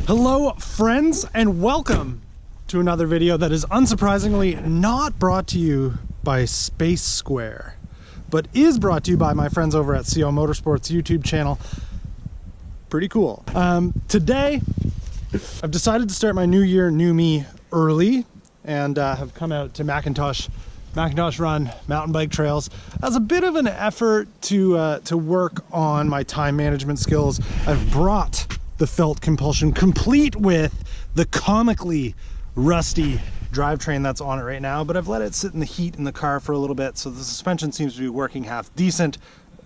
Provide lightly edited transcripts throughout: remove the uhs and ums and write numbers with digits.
Hello friends, and welcome to another video that is unsurprisingly not brought to you by Space Square, but is brought to you by my friends over at CO Motorsports YouTube channel. Pretty cool. Today I've decided to start my new year, new me early, and have come out to Macintosh Run mountain bike trails as a bit of an effort to work on my time management skills. I've brought the Felt Compulsion complete with the comically rusty drivetrain that's on it right now, but I've let it sit in the heat in the car for a little bit, so the suspension seems to be working half decent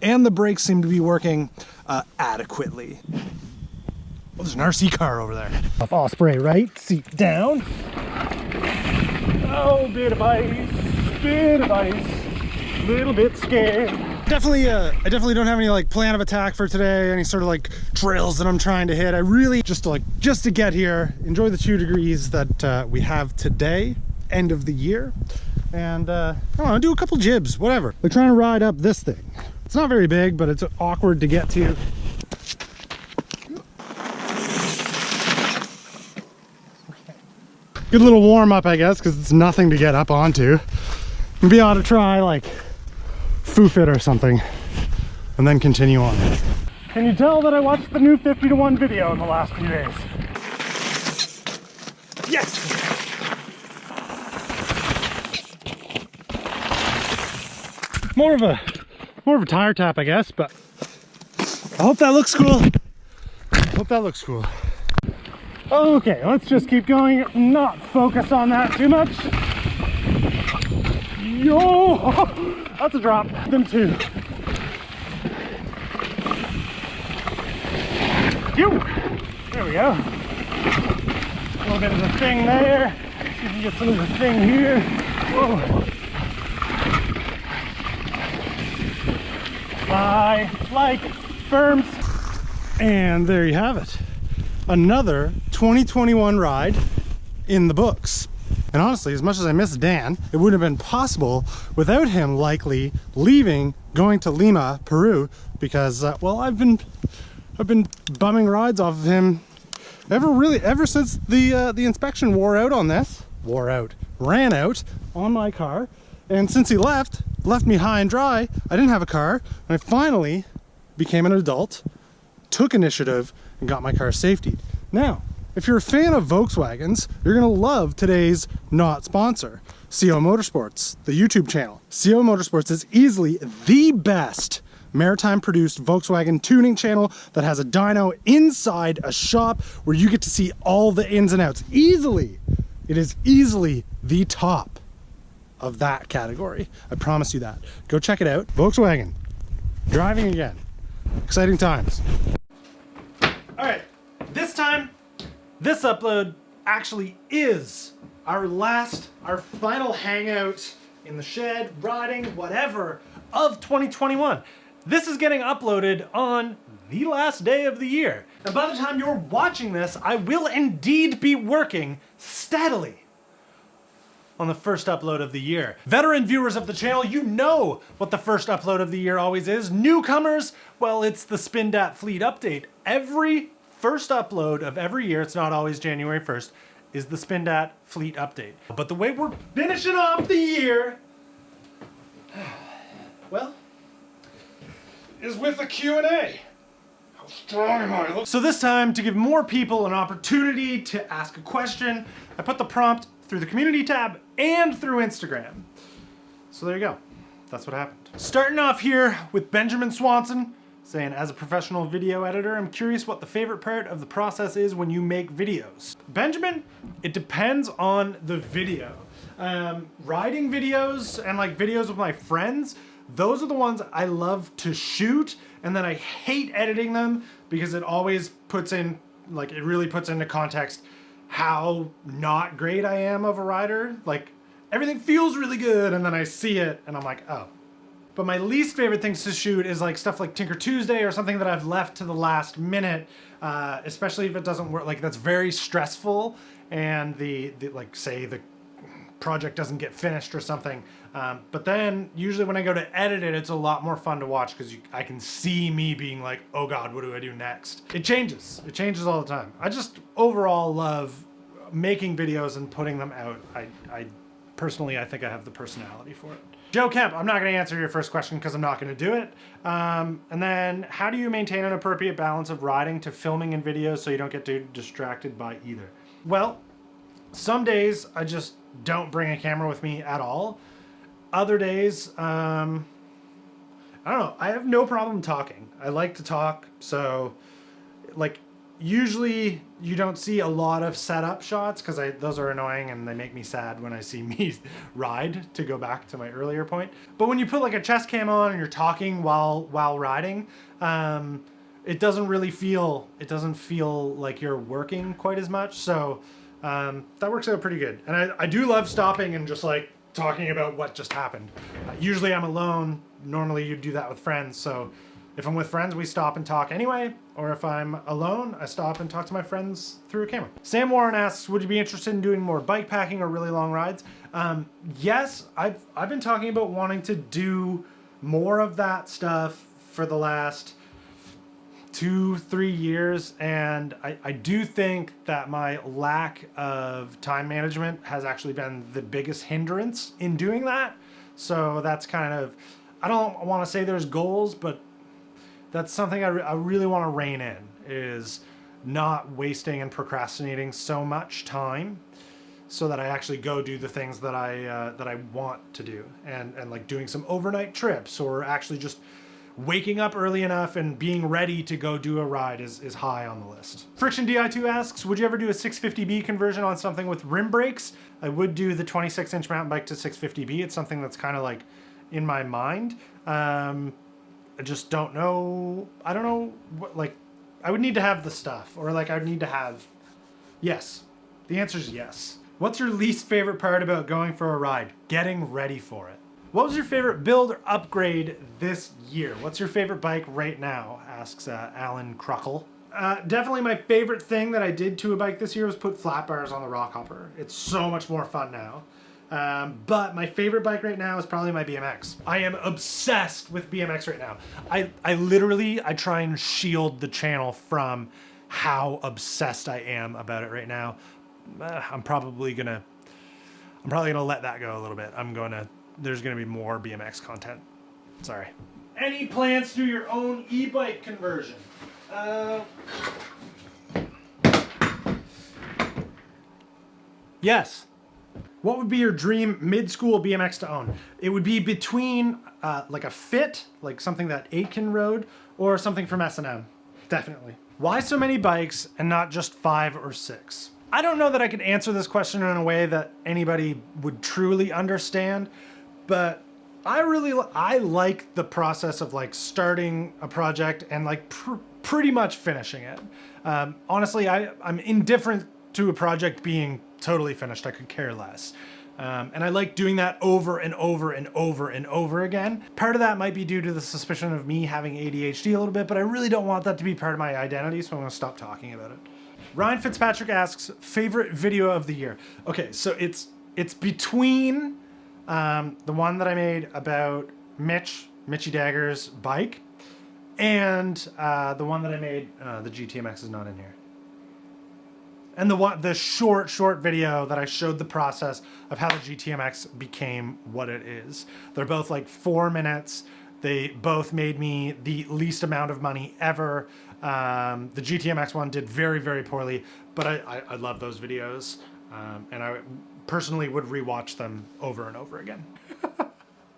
and the brakes seem to be working adequately. Oh, there's an RC car over there. Osprey right, seat down. Oh, bit of ice, little bit scared. I definitely don't have any like plan of attack for today, any sort of like trails that I'm trying to hit. I really just to get here, enjoy the 2 degrees that we have today, end of the year, and I don't know, do a couple jibs, whatever. Like trying to ride up this thing. It's not very big, but it's awkward to get to. Good little warm up, I guess, because it's nothing to get up onto. Maybe I ought to try like Foo-Fit or something and then continue on. Can you tell that I watched the new 50-to-1 video in the last few days? Yes! More of a tire tap, I guess, but I hope that looks cool. Okay, let's just keep going, not focus on that too much. Yo! That's a drop. Them two. There we go. A little bit of the thing there. See if we can get some of the thing here. Whoa. Fly like firms. And there you have it. Another 2021 ride in the books. And honestly, as much as I miss Dan, it wouldn't have been possible without him likely leaving, going to Lima, Peru, because well, I've been bumming rides off of him ever since the inspection ran out on my car. And since he left me high and dry, I didn't have a car, and I finally became an adult, took initiative, and got my car safetied. Now, if you're a fan of Volkswagens, you're gonna love today's not sponsor, CO Motorsports, the YouTube channel. CO Motorsports is easily the best maritime produced Volkswagen tuning channel that has a dyno inside a shop where you get to see all the ins and outs. It is easily the top of that category. I promise you that. Go check it out. Volkswagen, driving again. Exciting times. All right, this time, this upload actually is our final hangout in the shed, riding, whatever, of 2021. This is getting uploaded on the last day of the year. And by the time you're watching this, I will indeed be working steadily on the first upload of the year. Veteran viewers of the channel, you know what the first upload of the year always is. Newcomers, well, it's the Spindatt fleet update. Every first upload of every year, it's not always January 1st, is the Spindatt fleet update. But the way we're finishing off the year, well, is with a Q&A. How strong am I? So this time, to give more people an opportunity to ask a question, I put the prompt through the community tab and through Instagram. So there you go. That's what happened. Starting off here with Benjamin Swanson, saying, as a professional video editor, I'm curious what the favorite part of the process is when you make videos. Benjamin, it depends on the video. Riding videos and like videos with my friends, those are the ones I love to shoot, and then I hate editing them because it always puts in, like, it really puts into context how not great I am of a rider. Like, everything feels really good, and then I see it and I'm like, oh. But my least favorite things to shoot is like stuff like Tinker Tuesday or something that I've left to the last minute, especially if it doesn't work. Like, that's very stressful, and the like, say the project doesn't get finished or something. But then usually when I go to edit it, it's a lot more fun to watch because I can see me being like, oh God, what do I do next? It changes all the time. I just overall love making videos and putting them out. I personally, I think I have the personality for it. Joe Kemp, I'm not going to answer your first question because I'm not going to do it. And then, how do you maintain an appropriate balance of riding to filming and videos so you don't get too distracted by either? Well, some days I just don't bring a camera with me at all. Other days, I don't know. I have no problem talking. I like to talk, so like usually you don't see a lot of setup shots because those are annoying and they make me sad when I see me ride, to go back to my earlier point. But when you put like a chest cam on and you're talking while riding, it doesn't feel like you're working quite as much. So that works out pretty good. And I do love stopping and just like talking about what just happened. Usually I'm alone. Normally you'd do that with friends. So if I'm with friends, we stop and talk anyway, or if I'm alone, I stop and talk to my friends through a camera. Sam Warren asks, would you be interested in doing more bike packing or really long rides? Yes, I've been talking about wanting to do more of that stuff for the last 2-3 years, and I do think that my lack of time management has actually been the biggest hindrance in doing that. So that's kind of, I don't want to say there's goals, but that's something I really want to rein in, is not wasting and procrastinating so much time so that I actually go do the things that I want to do, and like doing some overnight trips, or actually just waking up early enough and being ready to go do a ride is high on the list. Friction Di2 asks, would you ever do a 650B conversion on something with rim brakes? I would do the 26-inch mountain bike to 650B. It's something that's kind of like in my mind. I just don't know. I don't know what, like, I would need to have the stuff, or like I would need to have, yes. The answer is yes. What's your least favorite part about going for a ride? Getting ready for it. What was your favorite build or upgrade this year? What's your favorite bike right now? Asks Alan Cruckle. Definitely my favorite thing that I did to a bike this year was put flat bars on the Rockhopper. It's so much more fun now. But my favorite bike right now is probably my BMX. I am obsessed with BMX right now. I literally try and shield the channel from how obsessed I am about it right now. I'm probably gonna let that go a little bit. There's gonna be more BMX content. Sorry. Any plans to do your own e-bike conversion? Yes. What would be your dream mid-school BMX to own? It would be between like a Fit, like something that Aitken rode, or something from S&M. Definitely. Why so many bikes and not just 5 or 6? I don't know that I could answer this question in a way that anybody would truly understand, but I like the process of like starting a project and like pretty much finishing it. Honestly, I'm indifferent to a project being totally finished. I could care less. And I like doing that over and over and over and over again. Part of that might be due to the suspicion of me having ADHD a little bit, but I really don't want that to be part of my identity, so I'm gonna stop talking about it. Ryan Fitzpatrick asks, favorite video of the year. Okay, so it's between the one that I made about Mitchy Dagger's bike, and the one that I made, the GTMX is not in here. And the short video that I showed the process of how the GTMX became what it is. They're both like 4 minutes. They both made me the least amount of money ever. The GTMX one did very, very poorly, but I love those videos. And I personally would rewatch them over and over again.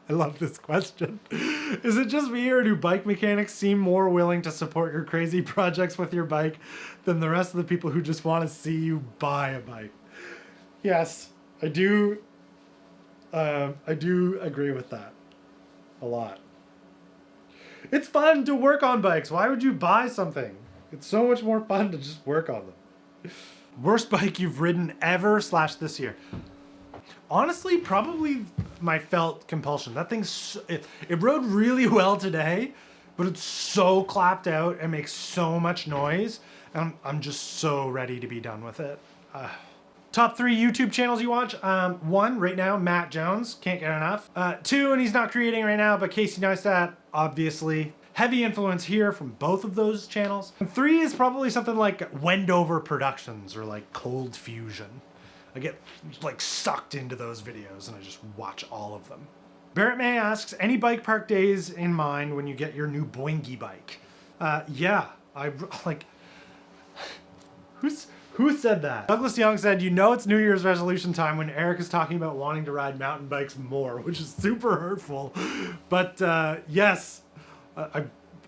I love this question. Is it just me, or do bike mechanics seem more willing to support your crazy projects with your bike than the rest of the people who just want to see you buy a bike? Yes, I do. I do agree with that a lot. It's fun to work on bikes. Why would you buy something? It's so much more fun to just work on them. Worst bike you've ridden ever / this year? Honestly, probably my Felt Compulsion. That thing's, it rode really well today, but it's so clapped out and makes so much noise. And I'm just so ready to be done with it. Top 3 YouTube channels you watch. 1, right now, Matt Jones. Can't get enough. 2, and he's not creating right now, but Casey Neistat, obviously. Heavy influence here from both of those channels. And 3 is probably something like Wendover Productions or like Cold Fusion. I get like sucked into those videos and I just watch all of them. Barrett May asks, any bike park days in mind when you get your new Boingy bike? Yeah, I like, who said that? Douglas Young said, you know it's New Year's resolution time when Eric is talking about wanting to ride mountain bikes more, which is super hurtful. But yes,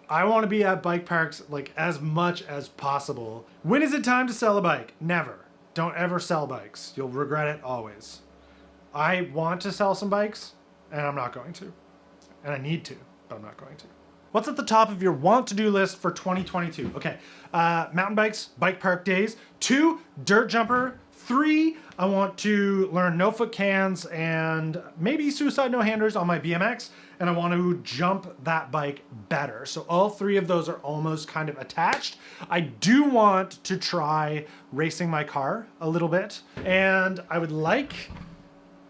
I want to be at bike parks like as much as possible. When is it time to sell a bike? Never. Don't ever sell bikes. You'll regret it always. I want to sell some bikes and I'm not going to. And I need to, but I'm not going to. What's at the top of your want to do list for 2022? Okay, mountain bikes, bike park days. 2, dirt jumper. 3, I want to learn no foot cans and maybe suicide no handers on my BMX. And I want to jump that bike better. So all 3 of those are almost kind of attached. I do want to try racing my car a little bit. And I would like,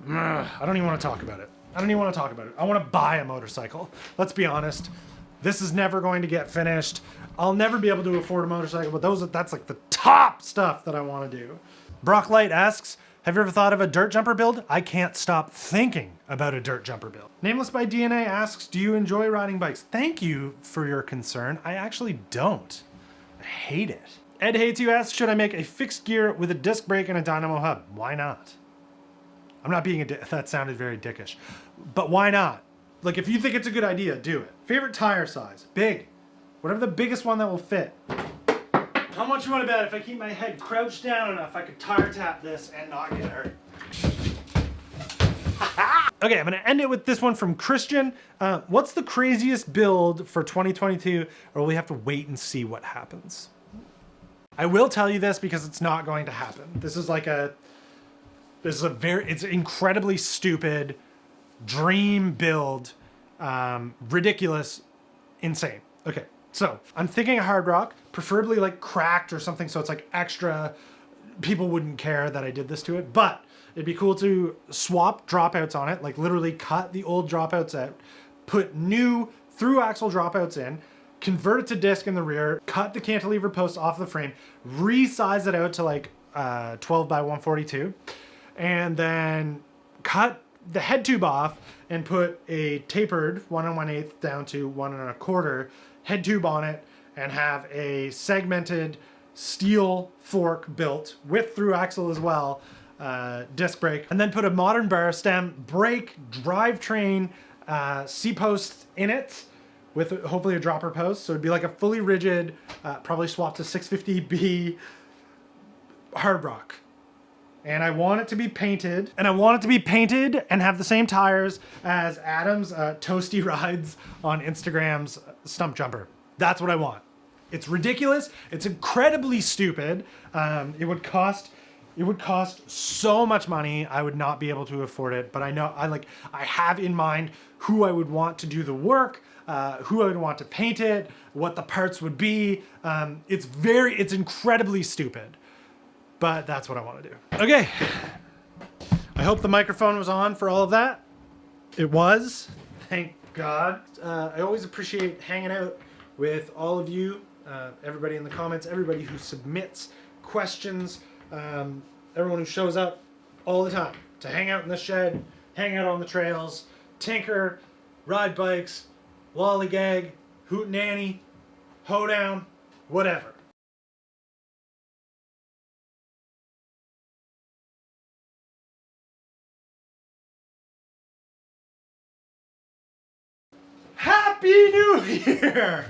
I don't even want to talk about it. I don't even want to talk about it. I want to buy a motorcycle. Let's be honest. This is never going to get finished. I'll never be able to afford a motorcycle, but that's like the top stuff that I want to do. Brock Light asks, have you ever thought of a dirt jumper build? I can't stop thinking about a dirt jumper build. Nameless by DNA asks, do you enjoy riding bikes? Thank you for your concern. I actually don't. I hate it. Ed Hates You asks, should I make a fixed gear with a disc brake and a dynamo hub? Why not? I'm not being that sounded very dickish. But why not? Like if you think it's a good idea, do it. Favorite tire size? Big. Whatever the biggest one that will fit. How much you want to bet if I keep my head crouched down enough, I could tire tap this and not get hurt? Okay, I'm gonna end it with this one from Christian. What's the craziest build for 2022, or will we have to wait and see what happens? I will tell you this because it's not going to happen. This is it's incredibly stupid dream build, ridiculous, insane. Okay. So I'm thinking a hard rock, preferably like cracked or something so it's like extra, people wouldn't care that I did this to it, but it'd be cool to swap dropouts on it, like literally cut the old dropouts out, put new through axle dropouts in, convert it to disc in the rear, cut the cantilever post off the frame, resize it out to like 12 by 142, and then cut the head tube off and put a tapered 1 1/8 down to 1 1/4 head tube on it and have a segmented steel fork built with through axle as well, disc brake, and then put a modern bar stem, brake, drivetrain, C-post in it with hopefully a dropper post. So it'd be like a fully rigid, probably swap to 650B hard rock. And I want it to be painted, and have the same tires as Adam's Toasty Rides on Instagram's stump jumper. That's what I want. It's ridiculous. It's incredibly stupid. It would cost so much money. I would not be able to afford it, but I have in mind who I would want to do the work, who I would want to paint it, what the parts would be. It's incredibly stupid. But that's what I want to do. Okay. I hope the microphone was on for all of that. It was. Thank God. I always appreciate hanging out with all of you, everybody in the comments, everybody who submits questions, everyone who shows up all the time to hang out in the shed, hang out on the trails, tinker, ride bikes, lollygag, hoot nanny, hoedown, whatever. Happy New Year!